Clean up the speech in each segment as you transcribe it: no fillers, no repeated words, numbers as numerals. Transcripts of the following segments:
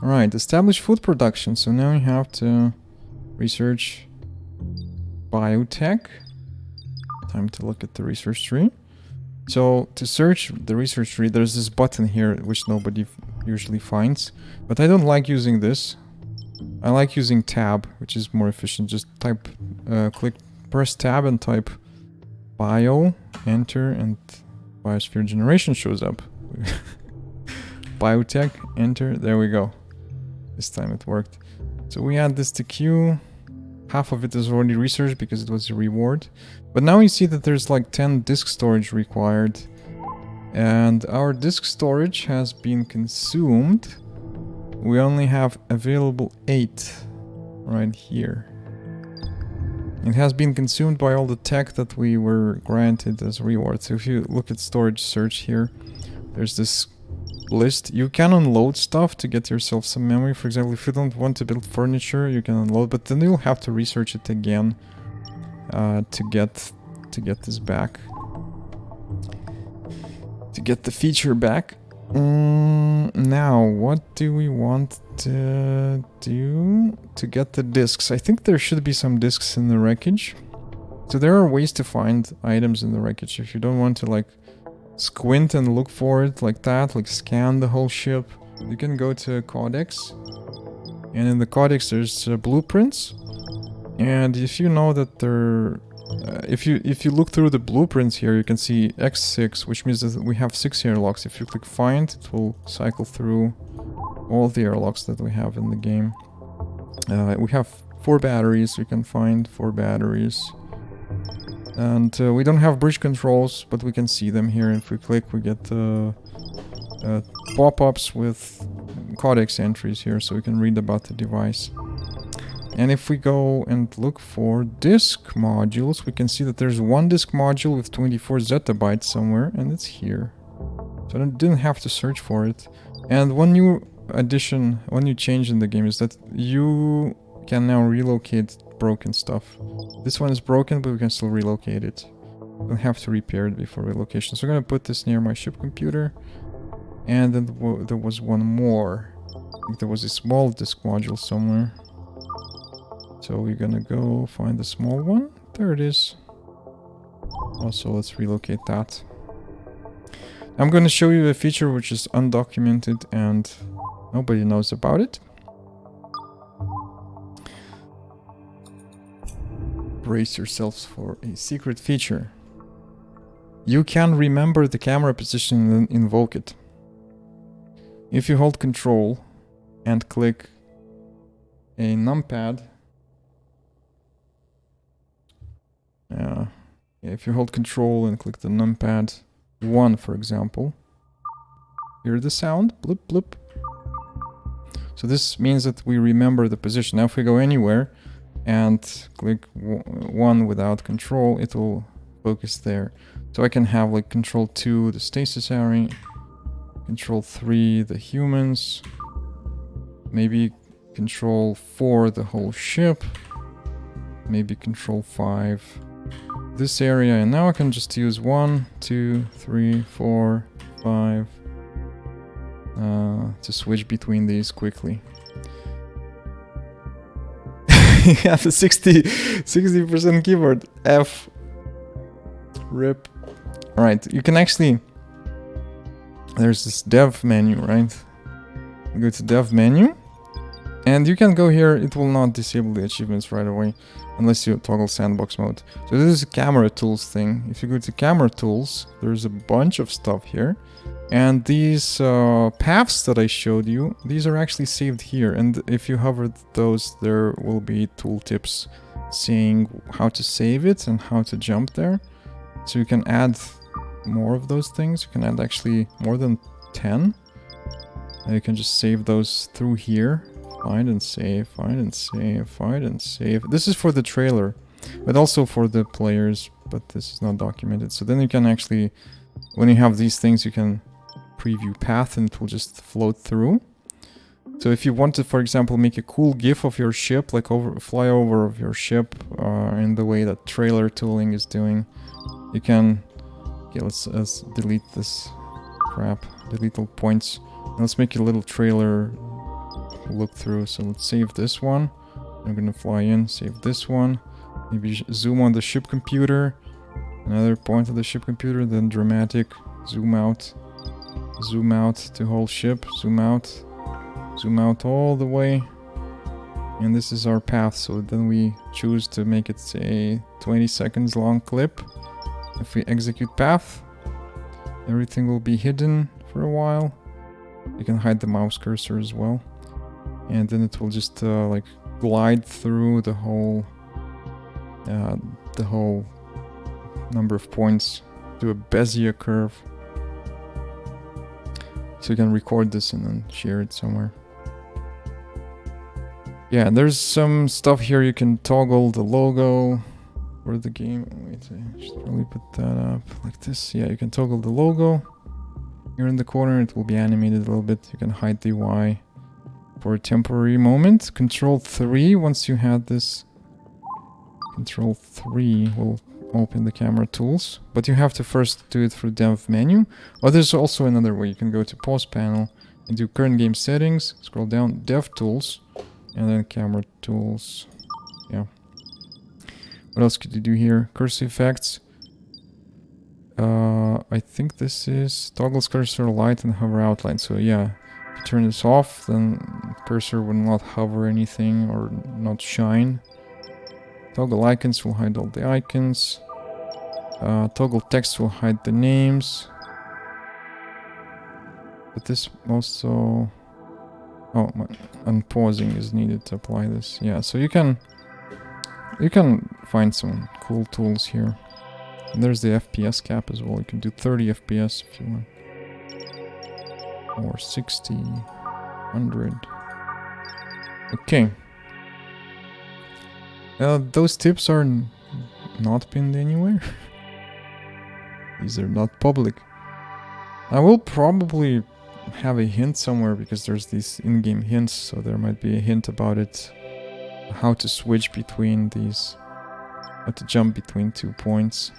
Alright, establish food production. So now we have to research biotech. Time to look at the research tree. So to search the research tree, there's this button here which nobody usually finds. But I don't like using this. I like using tab, which is more efficient. Just type, press tab and type bio, enter, and biosphere generation shows up. Biotech, enter, there we go. This time it worked. So we add this to queue. Half of it is already researched because it was a reward. But now you see that there's like 10 disk storage required. And our disk storage has been consumed. We only have available 8 right here. It has been consumed by all the tech that we were granted as reward. So if you look at storage search here, there's this list. You can unload stuff to get yourself some memory. For example, if you don't want to build furniture, you can unload, but then you'll have to research it again to get this back. To get the feature back. Now, what do we want to do to get the discs? I think there should be some discs in the wreckage. So there are ways to find items in the wreckage. If you don't want to like squint and look for it like that, like scan the whole ship, you can go to Codex. And in the Codex there's blueprints. And if you know that there... if you look through the blueprints here, you can see X6, which means that we have 6 airlocks. If you click find, it will cycle through all the airlocks that we have in the game. We have 4 batteries, we can find 4 batteries. And we don't have bridge controls, but we can see them here. If we click, we get pop-ups with Codex entries here, so we can read about the device. And if we go and look for disk modules, we can see that there's one disk module with 24 zettabytes somewhere, and it's here. So I didn't have to search for it. And one new addition, one new change in the game is that you can now relocate broken stuff. This one is broken, but we can still relocate it. We don't have to repair it before relocation. So I'm gonna put this near my ship computer. And then there was one more. I think there was a small disk module somewhere. So we're gonna go find the small one. There it is. Also, let's relocate that. I'm gonna show you a feature which is undocumented and nobody knows about it. Brace yourselves for a secret feature. You can remember the camera position and then invoke it. If you hold Control and click a numpad, if you hold Control and click the numpad 1, for example, hear the sound, blip blip. So this means that we remember the position. Now if we go anywhere and click 1 without Control, it will focus there. So I can have like Control 2 the stasis area, Control 3 the humans, maybe Control 4 the whole ship, maybe Control 5 this area, and now I can just use 1, 2, 3, 4, 5 to switch between these quickly. Yeah, the 60% keyboard. F. RIP. Alright, you can actually... There's this dev menu, right? You go to dev menu. And you can go here, it will not disable the achievements right away. Unless you toggle sandbox mode. So this is a camera tools thing. If you go to camera tools, there's a bunch of stuff here. And these paths that I showed you, these are actually saved here. And if you hover those, there will be tooltips saying how to save it and how to jump there. So you can add more of those things. You can add actually more than 10. And you can just save those through here. Find and save, find and save, find and save. This is for the trailer, but also for the players, but this is not documented. So then you can actually, when you have these things, you can preview path and it will just float through. So if you want to, for example, make a cool GIF of your ship, like flyover of your ship in the way that trailer tooling is doing, you can... Okay, let's delete this crap, delete all points. Let's make a little trailer look through. So let's save this one. I'm gonna fly in, save this one. Maybe zoom on the ship computer. Another point of the ship computer, then dramatic, zoom out to whole ship, zoom out all the way. And this is our path, so then we choose to make it a 20 seconds long clip. If we execute path, everything will be hidden for a while. You can hide the mouse cursor as well. And then it will just like glide through the whole number of points to a Bezier curve. So you can record this and then share it somewhere. Yeah, there's some stuff here. You can toggle the logo for the game. Wait, I should probably put that up like this. Yeah, you can toggle the logo. Here in the corner, it will be animated a little bit. You can hide the UI for a temporary moment. Control 3, once you had this. Control 3 will open the camera tools. But you have to first do it through dev menu. Oh, there's also another way. You can go to pause panel and do current game settings. Scroll down, dev tools. And then camera tools. Yeah. What else could you do here? Cursor effects. I think this is toggles cursor light and hover outline. So yeah, if you turn this off, then cursor will not hover anything or not shine. Toggle icons will hide all the icons. Toggle text will hide the names. But this also... Oh, unpausing is needed to apply this. Yeah, so you can find some cool tools here. And there's the FPS cap as well. You can do 30 FPS if you want. Or 60, 100. Okay. Those tips are not pinned anywhere. These are not public. I will probably have a hint somewhere because there's these in-game hints, so there might be a hint about it. How to switch between these. How to jump between 2 points.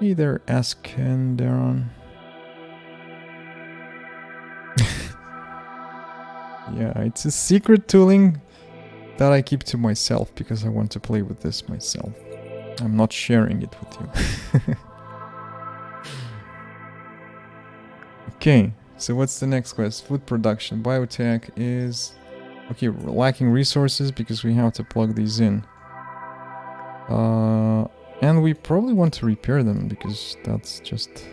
Hey there, Askenderon. Yeah, it's a secret tooling that I keep to myself because I want to play with this myself. I'm not sharing it with you. Okay, so what's the next quest? Food production. Biotech is... Okay, we're lacking resources because we have to plug these in. And we probably want to repair them because that's just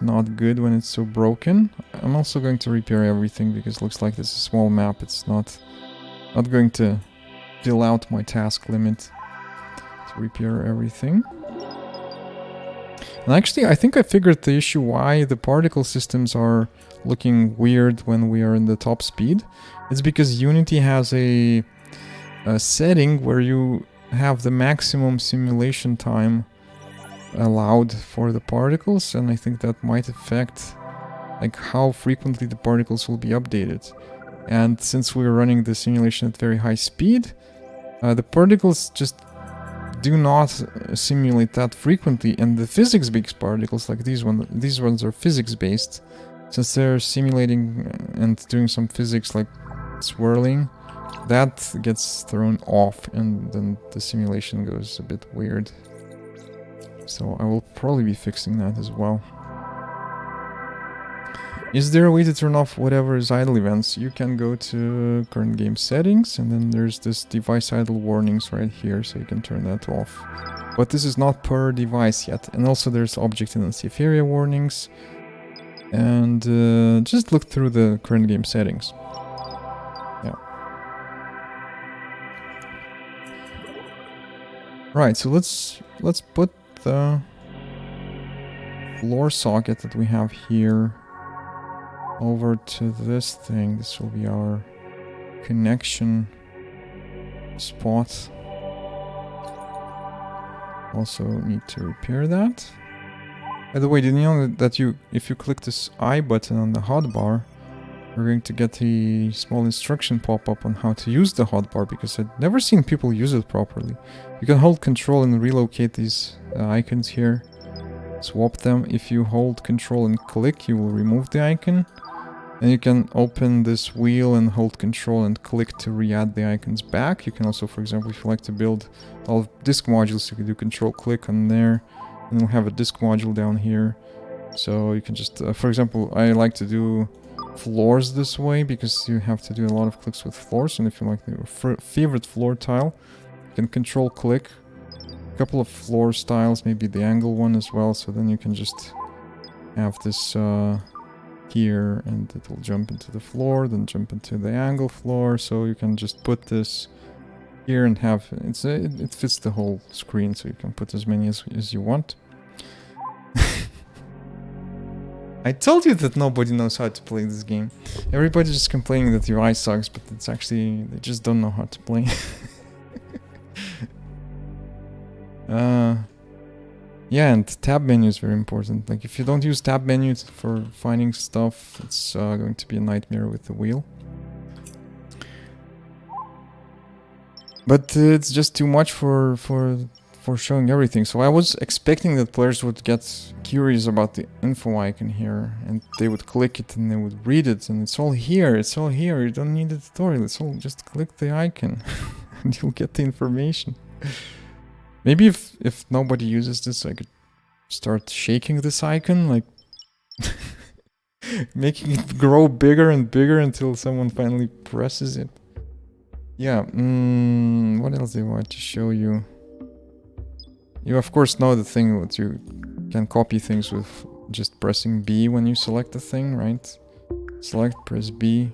not good when it's so broken. I'm also going to repair everything because it looks like this is a small map. It's not going to fill out my task limit to repair everything. And actually, I think I figured the issue why the particle systems are looking weird when we are in the top speed. It's because Unity has a setting where you have the maximum simulation time allowed for the particles, and I think that might affect like how frequently the particles will be updated. And since we're running the simulation at very high speed, the particles just do not simulate that frequently, and the physics-based particles, like these ones are physics-based, since they're simulating and doing some physics like swirling, that gets thrown off, and then the simulation goes a bit weird. So I will probably be fixing that as well. Is there a way to turn off whatever is idle events? You can go to current game settings, and then there's this device idle warnings right here, so you can turn that off. But this is not per device yet. And also there's object in unsafe area warnings. And just look through the current game settings. Yeah. Right, so let's put the floor socket that we have here over to this thing. This will be our connection spot. Also need to repair that. By the way, did you know that if you click this I button on the hotbar, we're going to get a small instruction pop up on how to use the hotbar, because I've never seen people use it properly. You can hold control and relocate these icons here. swap them. If you hold control and click, you will remove the icon. And you can open this wheel and hold control and click to re-add the icons back. You can also, for example, if you like to build all disk modules, you can do control click on there. And we'll have a disk module down here. So you can just, for example, I like to do floors this way because you have to do a lot of clicks with floors. And if you like your favorite floor tile, you can control click a couple of floor styles, maybe the angle one as well. So then you can just have this here and it will jump into the floor, then jump into the angle floor. So you can just put this here and have it fits the whole screen, so you can put as many as you want. I told you that nobody knows how to play this game. Everybody's just complaining that UI sucks, but it's actually they just don't know how to play. Yeah, and tab menu is very important. Like if you don't use tab menu for finding stuff, it's going to be a nightmare with the wheel. But it's just too much for showing everything. So I was expecting that players would get curious about the info icon here, and they would click it and they would read it, and it's all here. It's all here. You don't need a tutorial. It's all just click the icon, and you'll get the information. Maybe if nobody uses this, I could start shaking this icon, like making it grow bigger and bigger until someone finally presses it. Yeah, what else do I want to show you? You of course know the thing that you can copy things with just pressing B when you select a thing, right? Select, press B.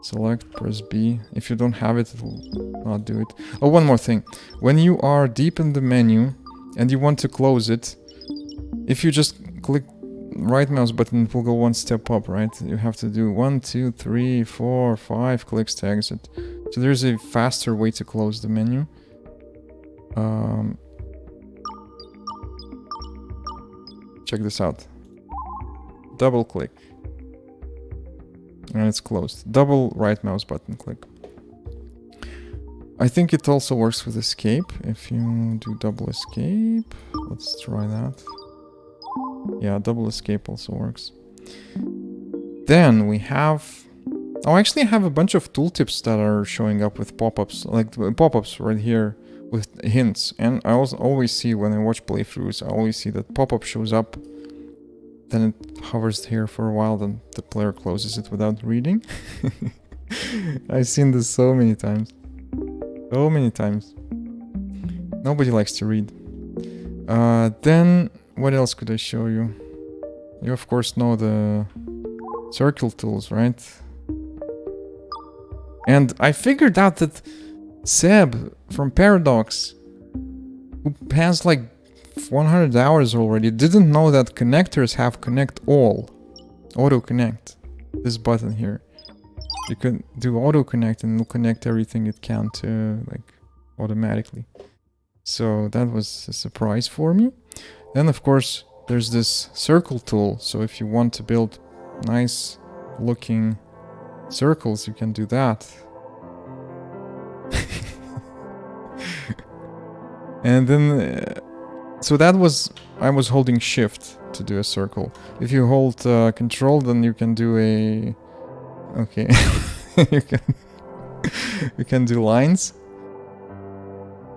Select, press B. If you don't have it, it will not do it. Oh, one more thing. When you are deep in the menu and you want to close it, if you just click right mouse button, it will go one step up, right? You have to do 1, 2, 3, 4, 5 clicks to exit. So there's a faster way to close the menu. Check this out. Double click. And it's closed. Double right mouse button click. I think it also works with escape. If you do double escape, let's try that. Yeah, double escape also works. Then we have... Oh, actually I have a bunch of tooltips that are showing up with pop-ups. Like pop-ups right here with hints. And I also always see when I watch playthroughs, I always see that pop-up shows up. Then it hovers here for a while, then the player closes it without reading. I've seen this so many times. So many times. Nobody likes to read. Then, what else could I show you? You of course know the circle tools, right? And I figured out that Seb from Paradox, who has like 100 hours already, didn't know that connectors have connect all. Auto connect. This button here. You can do auto connect and it'll connect everything it can to like automatically. So that was a surprise for me. Then of course there's this circle tool. So if you want to build nice looking circles, you can do that. And then so that was, I was holding shift to do a circle. If you hold control, then you can do a, okay, you can do lines.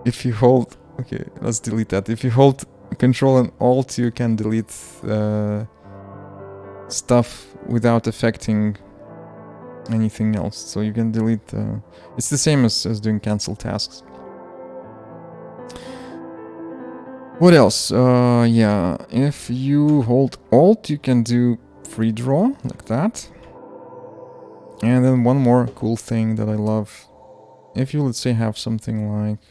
If you hold, okay, let's delete that. If you hold control and alt, you can delete stuff without affecting anything else. So you can delete, it's the same as doing cancel tasks. What else? Yeah, if you hold alt, you can do free draw, like that. And then one more cool thing that I love. If you, let's say, have something like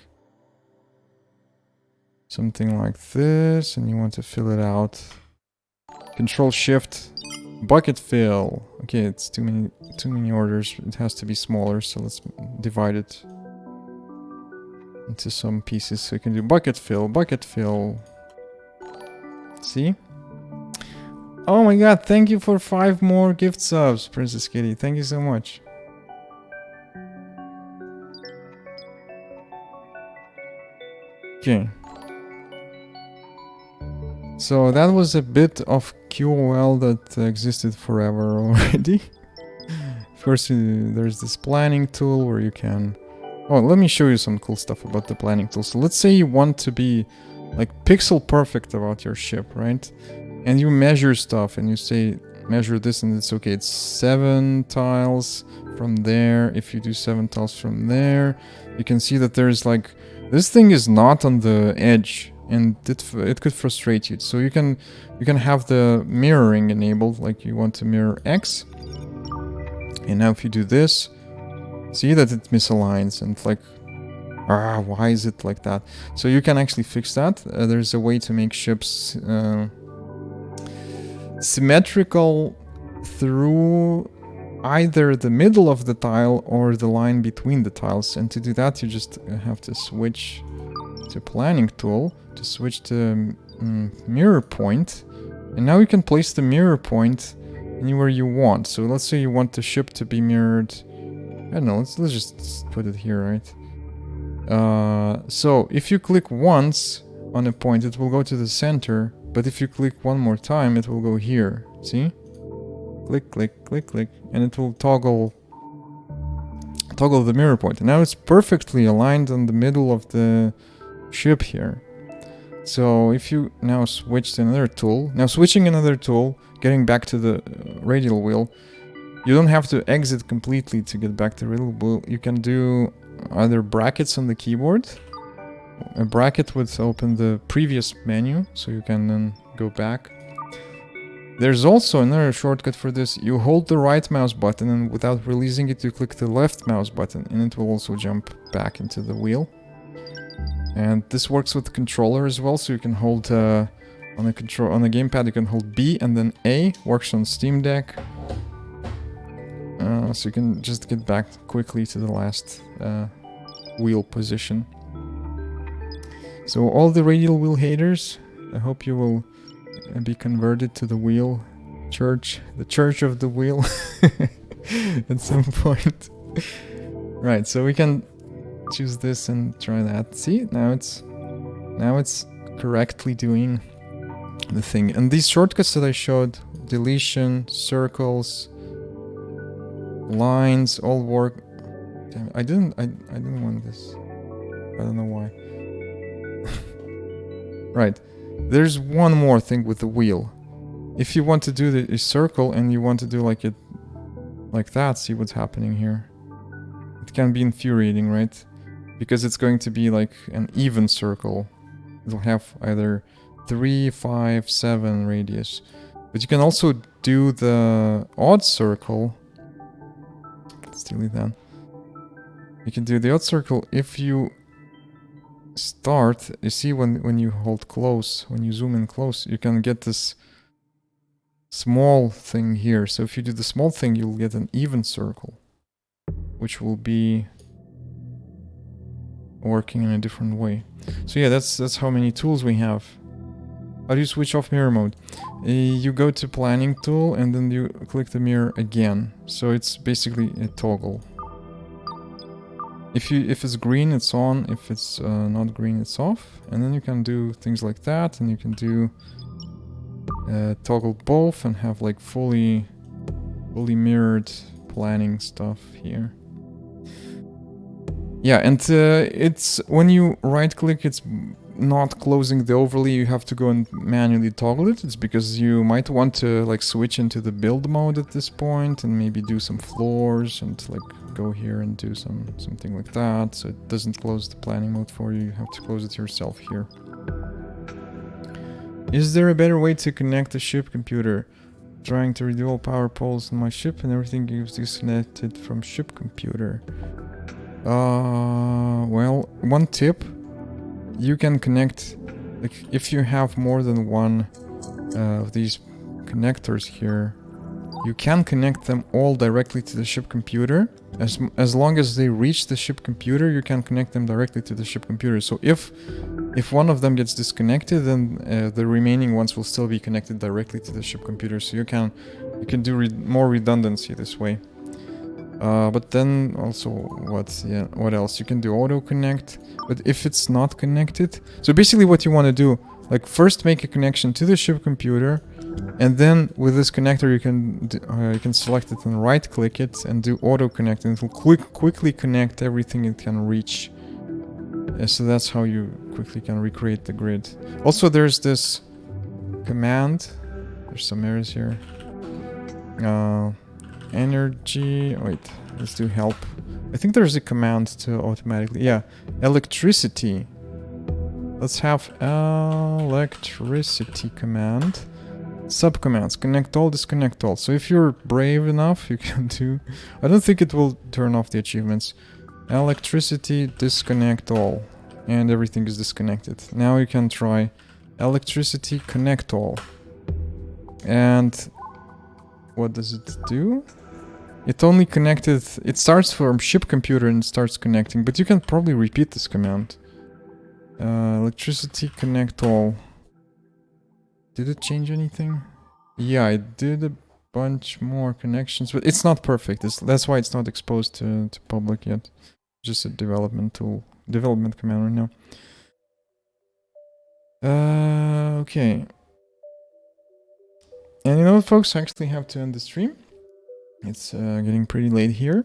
this, and you want to fill it out. Control Shift, bucket fill. Okay, it's too many orders. It has to be smaller, so let's divide it into some pieces. So you can do bucket fill, bucket fill. See? Oh my god, thank you for 5 more gift subs, Princess Kitty. Thank you so much. Okay. So that was a bit of QOL that existed forever already. Of course, there's this planning tool where you can... Oh, let me show you some cool stuff about the planning tool. So let's say you want to be like pixel perfect about your ship, right? And you measure stuff and you say, measure this and it's okay. It's 7 tiles from there. If you do 7 tiles from there, you can see that there's like... This thing is not on the edge and it could frustrate you. So you can have the mirroring enabled, like you want to mirror X. And now if you do this, see that it misaligns and like, why is it like that? So you can actually fix that. There's a way to make ships symmetrical through either the middle of the tile or the line between the tiles. And to do that, you just have to switch to planning tool, to switch to mirror point. And now you can place the mirror point anywhere you want. So let's say you want the ship to be mirrored. I don't know, let's just put it here, right? So if you click once on a point, it will go to the center. But if you click one more time, it will go here. See? Click, click, click, click. And it will toggle the mirror point. And now it's perfectly aligned on the middle of the ship here. So if you now switch to another tool, now switching another tool, getting back to the radial wheel, you don't have to exit completely to get back to radial wheel. You can do either brackets on the keyboard. A bracket would open the previous menu, so you can then go back. There's also another shortcut for this. You hold the right mouse button and without releasing it, you click the left mouse button and it will also jump back into the wheel. And this works with the controller as well, so you can hold on the gamepad you can hold B and then A. Works on Steam Deck. So you can just get back quickly to the last wheel position. So all the radial wheel haters, I hope you will be converted to the wheel church, the church of the wheel at some point. Right, so we can choose this and try that. See, now it's correctly doing the thing. And these shortcuts that I showed, deletion, circles, lines, all work. Damn, I didn't want this. I don't know why. Right. There's one more thing with the wheel. If you want to do a circle and you want to do like it like that, see what's happening here. It can be infuriating, right? Because it's going to be like an even circle. It'll have either 3, 5, 7 radius. But you can also do the odd circle. Let's delete that. You can do the odd circle if you start, you see when you hold close, when you zoom in close, you can get this small thing here. So if you do the small thing, you'll get an even circle, which will be working in a different way. So yeah, that's how many tools we have. How do you switch off mirror mode? You go to planning tool and then you click the mirror again. So it's basically a toggle. If it's green, it's on. If it's not green, it's off. And then you can do things like that, and you can do toggle both and have like fully mirrored planning stuff here. Yeah, and it's when you right-click, it's not closing the overlay. You have to go and manually toggle it. It's because you might want to like switch into the build mode at this point and maybe do some floors and like go here and do something like that, so it doesn't close the planning mode for you. You have to close it yourself here. Is there a better way to connect the ship computer? Trying to redo all power poles on my ship and everything is disconnected from ship computer. Well, one tip. You can connect, like if you have more than one of these connectors here, you can connect them all directly to the ship computer. As long as they reach the ship computer, you can connect them directly to the ship computer. So if one of them gets disconnected, then the remaining ones will still be connected directly to the ship computer. So you can do more redundancy this way. But then also what else? You can do auto connect, but if it's not connected, so basically what you want to do, Like first make a connection to the ship computer, and then with this connector you can select it and right click it and do auto connect, and it will quickly connect everything it can reach. So that's how you quickly can recreate the grid. Also there's this command, there's some errors here. Energy, wait, let's do help. I think there's a command to automatically, yeah, electricity. Let's have electricity command. Subcommands, connect all, disconnect all. So if you're brave enough, you can do... I don't think it will turn off the achievements. Electricity, disconnect all. And everything is disconnected. Now you can try electricity, connect all. And what does it do? It only connected... It starts from ship computer and starts connecting, but you can probably repeat this command. Electricity, connect all. Did it change anything? Yeah, I did a bunch more connections, but it's not perfect. That's why it's not exposed to public yet. Just a development tool, development command right now. Okay. And you know what, folks? I actually have to end the stream. It's getting pretty late here,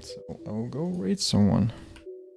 so I will go raid someone.